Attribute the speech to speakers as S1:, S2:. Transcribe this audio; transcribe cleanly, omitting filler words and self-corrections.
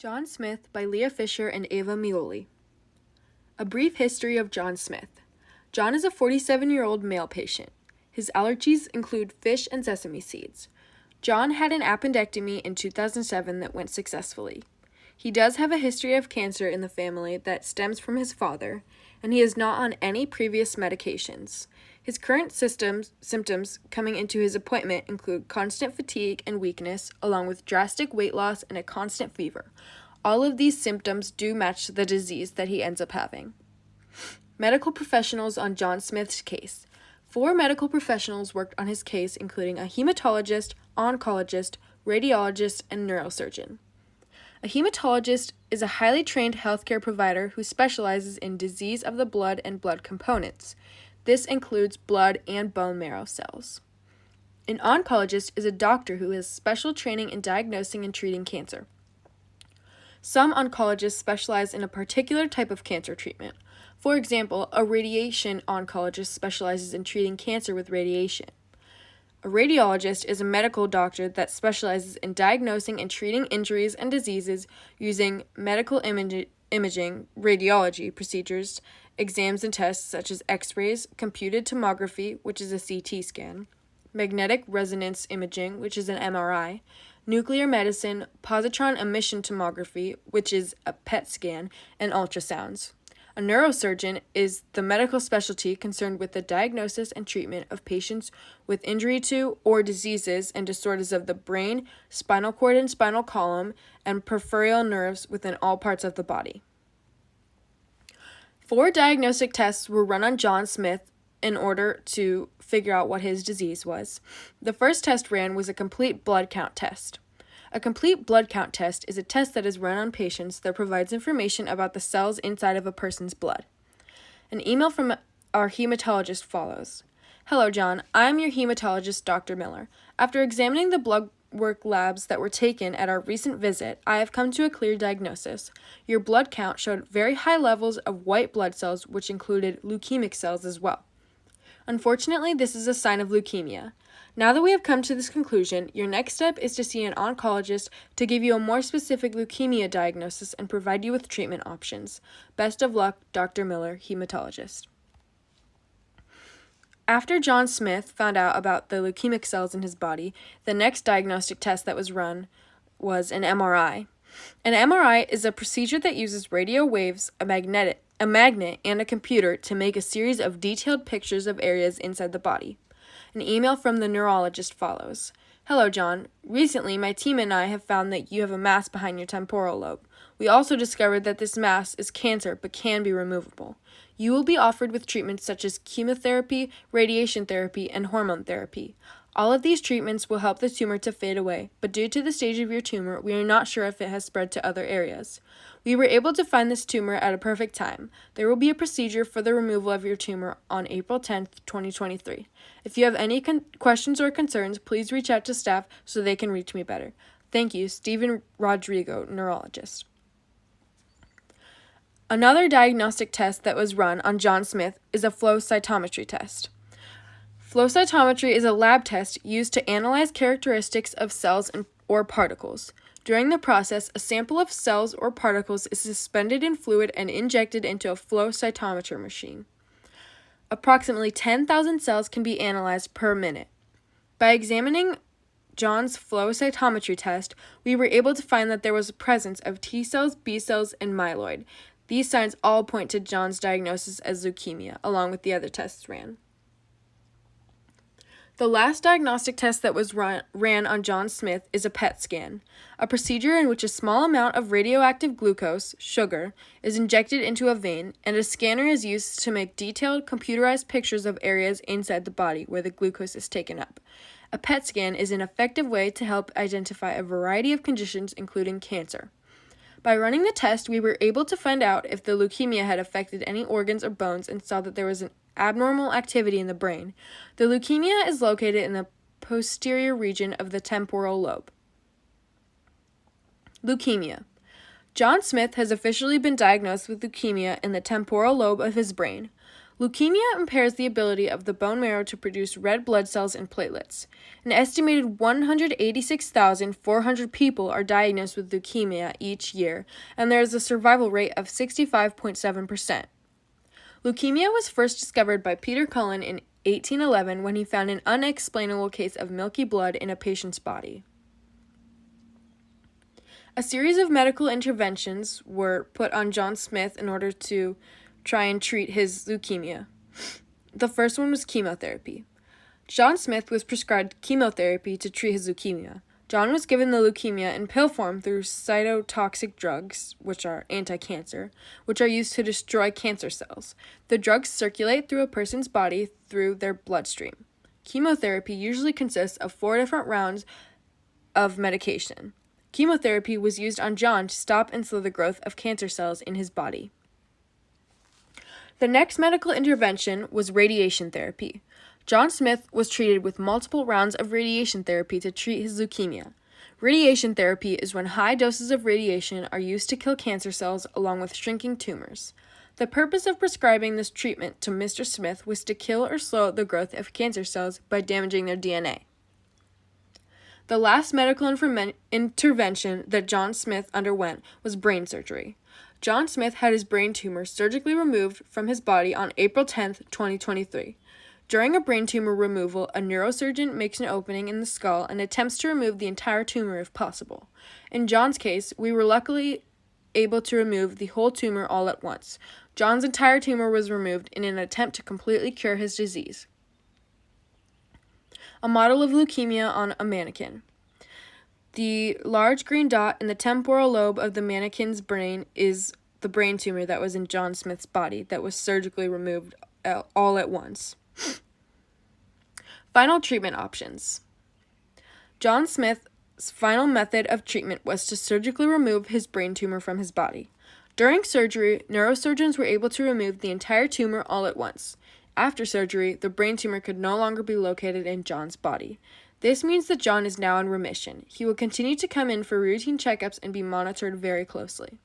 S1: John Smith by Leah Fisher and Ava Mioli. A brief history of John Smith. John is a 47-year-old male patient. His allergies include fish and sesame seeds. John had an appendectomy in 2007 that went successfully. He does have a history of cancer in the family that stems from his father, and he is not on any previous medications. His current symptoms coming into his appointment include constant fatigue and weakness, along with drastic weight loss and a constant fever. All of these symptoms do match the disease that he ends up having. Medical professionals on John Smith's case. 4 medical professionals worked on his case, including a hematologist, oncologist, radiologist, and neurosurgeon. A hematologist is a highly trained healthcare provider who specializes in disease of the blood and blood components. This includes blood and bone marrow cells. An oncologist is a doctor who has special training in diagnosing and treating cancer. Some oncologists specialize in a particular type of cancer treatment. For example, a radiation oncologist specializes in treating cancer with radiation. A radiologist is a medical doctor that specializes in diagnosing and treating injuries and diseases using medical imaging, radiology procedures, exams and tests such as X-rays, computed tomography, which is a CT scan, magnetic resonance imaging, which is an MRI, nuclear medicine, positron emission tomography, which is a PET scan, and ultrasounds. A neurosurgeon is the medical specialty concerned with the diagnosis and treatment of patients with injury to or diseases and disorders of the brain, spinal cord and spinal column, and peripheral nerves within all parts of the body. 4 diagnostic tests were run on John Smith in order to figure out what his disease was. The first test ran was a complete blood count test. A complete blood count test is a test that is run on patients that provides information about the cells inside of a person's blood. An email from our hematologist follows. Hello, John. I am your hematologist, Dr. Miller. After examining the blood work labs that were taken at our recent visit, I have come to a clear diagnosis. Your blood count showed very high levels of white blood cells, which included leukemic cells as well. Unfortunately, this is a sign of leukemia. Now that we have come to this conclusion, your next step is to see an oncologist to give you a more specific leukemia diagnosis and provide you with treatment options. Best of luck, Dr. Miller, hematologist. After John Smith found out about the leukemic cells in his body, the next diagnostic test that was run was an MRI. An MRI is a procedure that uses radio waves, a magnet, and a computer to make a series of detailed pictures of areas inside the body. An email from the neurologist follows. Hello, John. Recently, my team and I have found that you have a mass behind your temporal lobe. We also discovered that this mass is cancer but can be removable. You will be offered with treatments such as chemotherapy, radiation therapy, and hormone therapy. All of these treatments will help the tumor to fade away, but due to the stage of your tumor, we are not sure if it has spread to other areas. We were able to find this tumor at a perfect time. There will be a procedure for the removal of your tumor on April 10th, 2023. If you have any questions or concerns, please reach out to staff so they can reach me better. Thank you, Stephen Rodrigo, neurologist. Another diagnostic test that was run on John Smith is a flow cytometry test. Flow cytometry is a lab test used to analyze characteristics of cells or particles. During the process, a sample of cells or particles is suspended in fluid and injected into a flow cytometer machine. Approximately 10,000 cells can be analyzed per minute. By examining John's flow cytometry test, we were able to find that there was a presence of T cells, B cells, and myeloid. These signs all point to John's diagnosis as leukemia, along with the other tests ran. The last diagnostic test that was ran on John Smith is a PET scan, a procedure in which a small amount of radioactive glucose, sugar, is injected into a vein, and a scanner is used to make detailed computerized pictures of areas inside the body where the glucose is taken up. A PET scan is an effective way to help identify a variety of conditions, including cancer. By running the test, we were able to find out if the leukemia had affected any organs or bones and saw that there was an abnormal activity in the brain. The leukemia is located in the posterior region of the temporal lobe. Leukemia. John Smith has officially been diagnosed with leukemia in the temporal lobe of his brain. Leukemia impairs the ability of the bone marrow to produce red blood cells and platelets. An estimated 186,400 people are diagnosed with leukemia each year, and there is a survival rate of 65.7%. Leukemia was first discovered by Peter Cullen in 1811 when he found an unexplainable case of milky blood in a patient's body. A series of medical interventions were put on John Smith in order to try and treat his leukemia. The first one was chemotherapy. John Smith was prescribed chemotherapy to treat his leukemia. John was given the leukemia in pill form through cytotoxic drugs, which are anti-cancer, which are used to destroy cancer cells. The drugs circulate through a person's body through their bloodstream. Chemotherapy usually consists of 4 different rounds of medication. Chemotherapy was used on John to stop and slow the growth of cancer cells in his body. The next medical intervention was radiation therapy. John Smith was treated with multiple rounds of radiation therapy to treat his leukemia. Radiation therapy is when high doses of radiation are used to kill cancer cells along with shrinking tumors. The purpose of prescribing this treatment to Mr. Smith was to kill or slow the growth of cancer cells by damaging their DNA. The last medical intervention that John Smith underwent was brain surgery. John Smith had his brain tumor surgically removed from his body on April 10, 2023. During a brain tumor removal, a neurosurgeon makes an opening in the skull and attempts to remove the entire tumor if possible. In John's case, we were luckily able to remove the whole tumor all at once. John's entire tumor was removed in an attempt to completely cure his disease. A model of leukemia on a mannequin. The large green dot in the temporal lobe of the mannequin's brain is the brain tumor that was in John Smith's body that was surgically removed all at once. Final treatment options. John Smith's final method of treatment was to surgically remove his brain tumor from his body. During surgery, neurosurgeons were able to remove the entire tumor all at once. After surgery, the brain tumor could no longer be located in John's body. This means that John is now in remission. He will continue to come in for routine checkups and be monitored very closely.